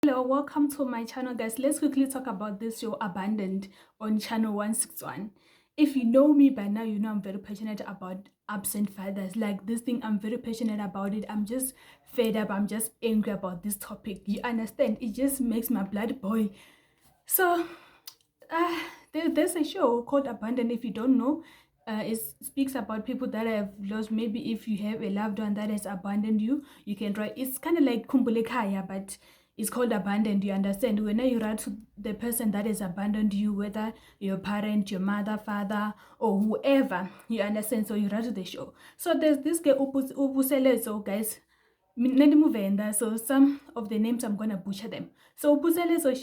Hello, welcome to my channel, guys. Let's quickly talk about this show Abandoned on channel 161. If you know me by now, you know I'm very passionate about absent fathers. Like this thing, I'm very passionate about it. I'm just fed up. I'm just angry about this topic. You understand? It just makes my blood boil. So, uh, there's a show called Abandoned. If you don't know, it speaks about people that have lost. Maybe if you have a loved one that has abandoned you, you can try. It's kind of like Kumbulekaya, but it's called Abandoned. You understand? When you write to the person that has abandoned you, whether your parent, your mother, father, or whoever, you understand? So you write to the show. So there's this guy Upuselezo, guys. Muvenda, so some of the names I'm gonna butcher them. So Upuselezo,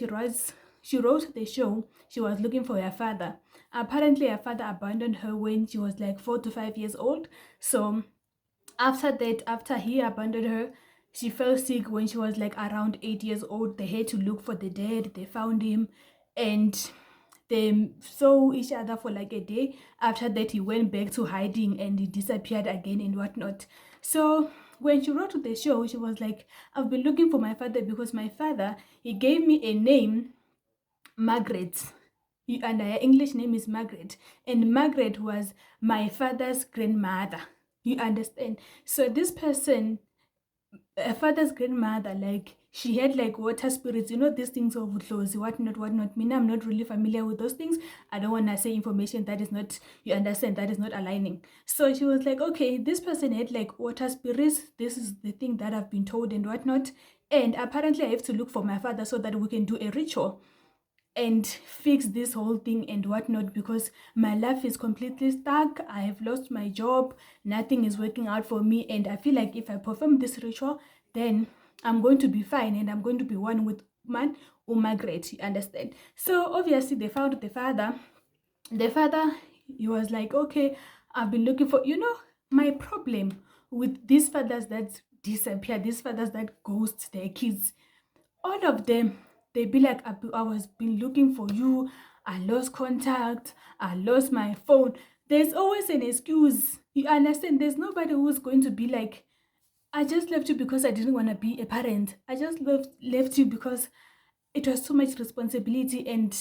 she wrote the show. She was looking for her father. Apparently her father abandoned her when she was like 4 to 5 years old. So after that, after he abandoned her, she fell sick when she was like around 8 years old. They had to look for the dad. They found him, and they saw each other for like a day. After that, he went back to hiding and he disappeared again and whatnot. So when she wrote to the show, she was like, I've been looking for my father because my father, he gave me a name, Margaret. And her English name is Margaret. And Margaret was my father's grandmother. You understand? So this person, her father's grandmother, like she had like water spirits, these things of clothes, whatnot. Me, I'm not really familiar with those things. I don't want to say information that is not, you understand, that is not aligning. So she was like, okay, this person had like water spirits. This is the thing that I've been told and whatnot. And apparently I have to look for my father so that we can do a ritual and fix this whole thing and whatnot, because my life is completely stuck. I have lost my job, nothing is working out for me, and I feel like if I perform this ritual, then I'm going to be fine and I'm going to be one with man or Margaret, you understand? So obviously they found the father. He was like, okay, I've been looking for, my problem with these fathers that disappear, these fathers that ghost their kids, all of them, they be like, I was been looking for you, I lost contact, I lost my phone. There's always an excuse, you understand? There's nobody who's going to be like, I just left you because I didn't want to be a parent. I just left you because it was too much responsibility and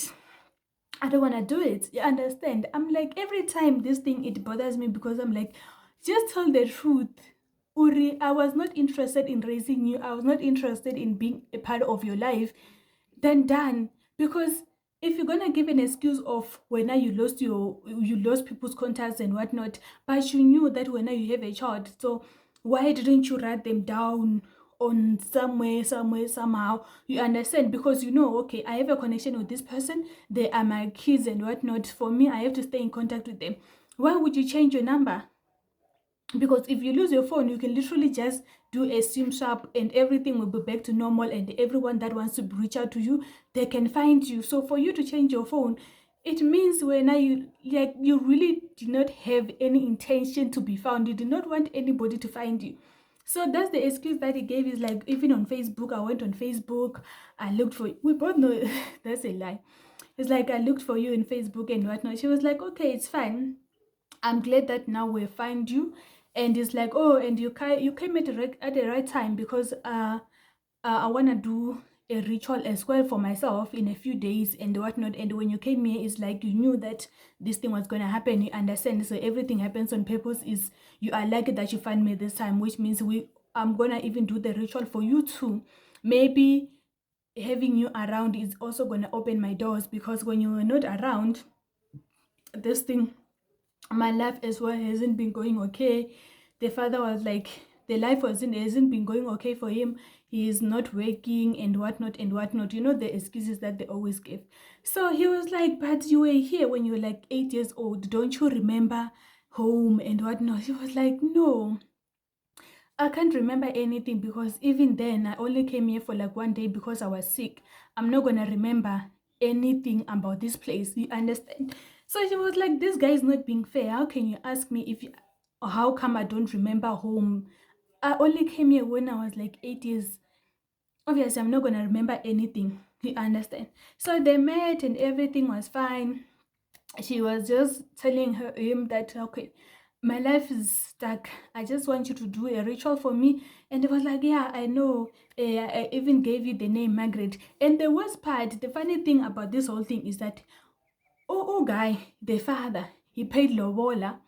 I don't want to do it. You understand? I'm like, every time this thing, it bothers me because I'm like, just tell the truth. Uri, I was not interested in raising you. I was not interested in being a part of your life. Then done. Because if you're gonna give an excuse of when you lost people's contacts and whatnot, but you knew that when you have a child, so why didn't you write them down on somewhere, somehow? You understand? Because okay, I have a connection with this person, they are my kids and whatnot. For me, I have to stay in contact with them. Why would you change your number? Because if you lose your phone, you can literally just do a sim swap and everything will be back to normal, and everyone that wants to reach out to you, they can find you. So for you to change your phone, it means when you really did not have any intention to be found. You did not want anybody to find you. So that's the excuse that he gave. Is like, even on Facebook, I went on Facebook, I looked for, we both know that's a lie. It's like, I looked for you in Facebook and whatnot. She was like, okay, it's fine, I'm glad that now we find you. And it's like, oh, and you came at the right time, because I want to do a ritual as well for myself in a few days and whatnot. And when you came here, it's like you knew that this thing was going to happen, you understand? So everything happens on purpose. Is you are lucky that you find me this time, which means I'm going to even do the ritual for you too. Maybe having you around is also going to open my doors, because when you were not around, this thing, my life as well, hasn't been going okay. The father was like, the life hasn't been going okay for him. He is not working and whatnot. The excuses that they always give. So he was like, but you were here when you were like 8 years old. Don't you remember home and whatnot? He was like, no, I can't remember anything, because even then I only came here for like one day because I was sick. I'm not gonna remember anything about this place, you understand? So she was like, this guy is not being fair. How can you ask me how come I don't remember home? I only came here when I was like 8 years. Obviously I'm not gonna remember anything, you understand? So they met and everything was fine. She was just telling him that, okay, my life is stuck, I just want you to do a ritual for me And it was like, yeah, I know. I even gave you the name Margaret. And the worst part, the funny thing about this whole thing is that, guy, the father, he paid lobola.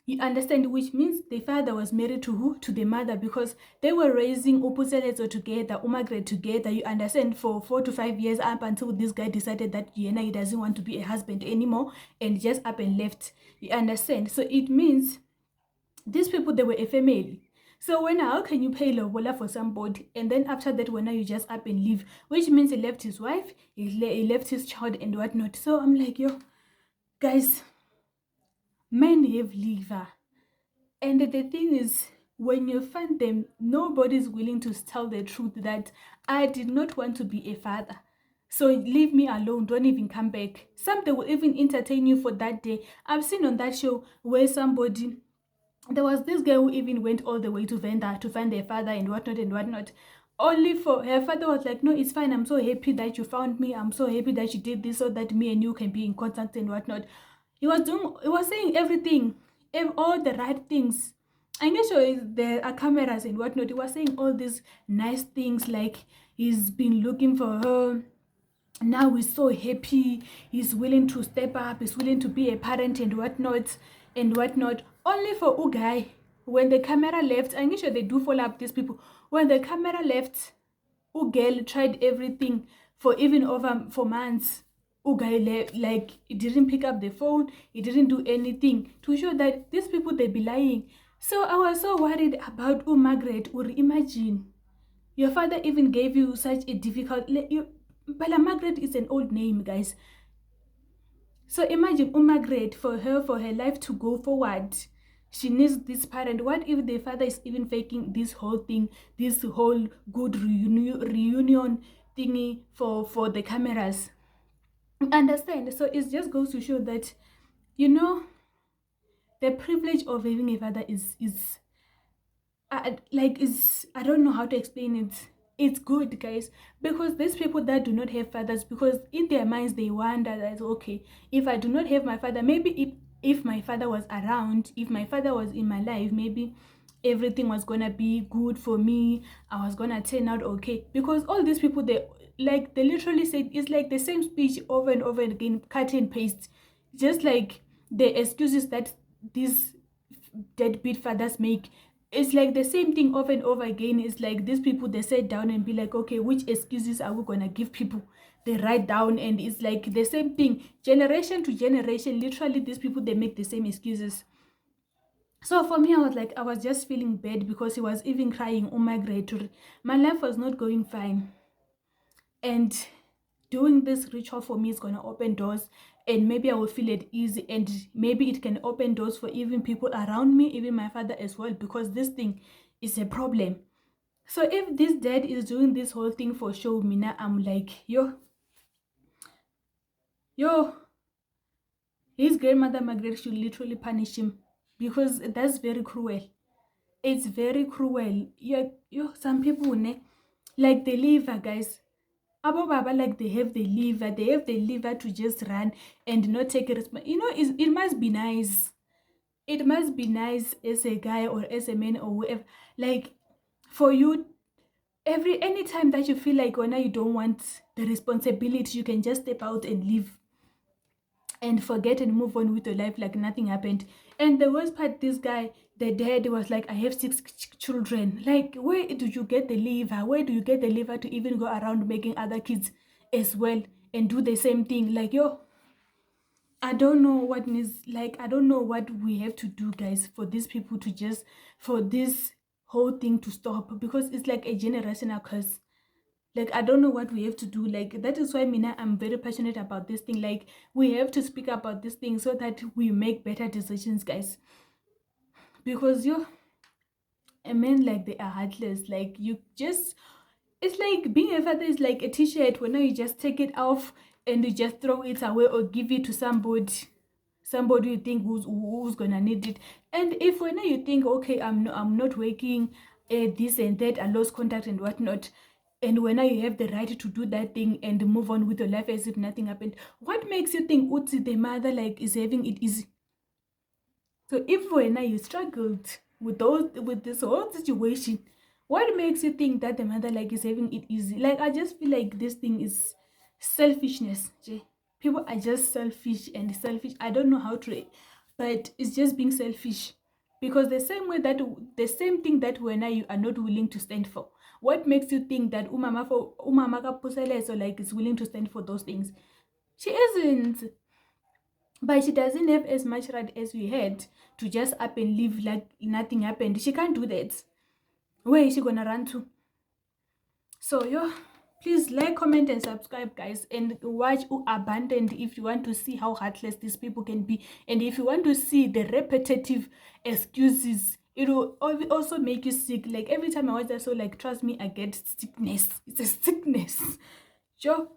You understand, which means the father was married to who? To the mother, because they were raising Upuselezo together, Umagrade together. You understand, for 4 to 5 years up until this guy decided that Yena, he doesn't want to be a husband anymore, and just up and left. You understand? So it means these people, they were a family. So when how can you pay lobola for somebody, and then after that when you just up and leave, which means he left his wife, he left his child and whatnot. So I'm like, yo, guys, men have liver. And the thing is, when you find them, nobody's willing to tell the truth that I did not want to be a father. So leave me alone, don't even come back. Some, they will even entertain you for that day. I've seen on that show where somebody, there was this girl who even went all the way to Venda to find their father and whatnot and whatnot. Only for her father was like, no, it's fine. I'm so happy that you found me. I'm so happy that you did this so that me and you can be in contact and whatnot. He was saying everything, all the right things. I guess sure there are cameras and whatnot. He was saying all these nice things, like he's been looking for her. Now he's so happy, he's willing to step up, he's willing to be a parent and whatnot and whatnot. Only for Ugai, when the camera left, I'm sure they do follow up these people. When the camera left, Ugel tried everything for even over 4 months. Ugai like he didn't pick up the phone, he didn't do anything to show that these people, they be lying. So I was so worried about Margaret. Or imagine your father even gave you such a difficult. Bella Margaret is an old name, guys. So imagine Margaret, for her life to go forward, she needs this parent. What if the father is even faking this whole thing, this whole good reunion thingy for the cameras? Understand? So it just goes to show that, you know, the privilege of having a father is like, is, I don't know how to explain it. It's good, guys, because these people that do not have fathers, because in their minds they wonder that, okay, if I do not have my father, maybe if my father was around, if my father was in my life, maybe everything was gonna be good for me, I was gonna turn out okay. Because all these people, they literally said it's like the same speech over and over again, cut and paste, just like the excuses that these deadbeat fathers make. It's like the same thing over and over again. It's like these people, they sit down and be like, okay, which excuses are we gonna give people? They write down, and it's like the same thing, generation to generation. Literally, these people, they make the same excuses. So for me, I was just feeling bad because he was even crying, oh my great, my life was not going fine, and doing this ritual for me is going to open doors, and maybe I will feel it easy, and maybe it can open doors for even people around me, even my father as well, because this thing is a problem. So if this dad is doing this whole thing for show, Mina, I'm like, yo, his grandmother Margaret should literally punish him, because that's very cruel. It's very cruel. Some people, ne, like the liver, guys. Abo Baba, like they have the liver to just run and not take a response. It must be nice. It must be nice as a guy or as a man or whoever. Like, for you, anytime that you feel like when you don't want the responsibility, you can just step out and leave and forget and move on with your life like nothing happened. And the worst part, this guy, the dad, was like, I have 6 children. Like, where do you get the liver? Where do you get the liver to even go around making other kids as well and do the same thing? Like, I don't know what needs, like, I don't know what we have to do, guys, for these people to just, for this whole thing to stop, because it's like a generational curse. Like, I don't know what we have to do. Like, that is why, Mina, I'm very passionate about this thing. Like, we have to speak about this thing so that we make better decisions, guys. Because a man, like, they are heartless. Like, you just, it's like being a father is like a t-shirt. When you just take it off and you just throw it away or give it to somebody you think who's gonna need it. And if when you think, okay, I'm not working, this and that, I lost contact and whatnot, and when you have the right to do that thing and move on with your life as if nothing happened, what makes you think Utsi, the mother, like, is having it easy? So if when you struggled with this whole situation, What makes you think that the mother like is having it easy? Like, I just feel like this thing is selfishness. People are just selfish and selfish. I don't know how to, but it's just being selfish. Because the same way that the same thing that when you are not willing to stand for. What makes you think that umama kapuseleso like is willing to stand for those things? She isn't. But she doesn't have as much right as we had to just up and live like nothing happened. She can't do that. Where is she gonna run to? So yo, please like, comment, and subscribe, guys, and watch Abandoned if you want to see how heartless these people can be, and if you want to see the repetitive excuses. It will also make you sick. Like every time I watch that show, like trust me, I get sickness. It's a sickness. Yo.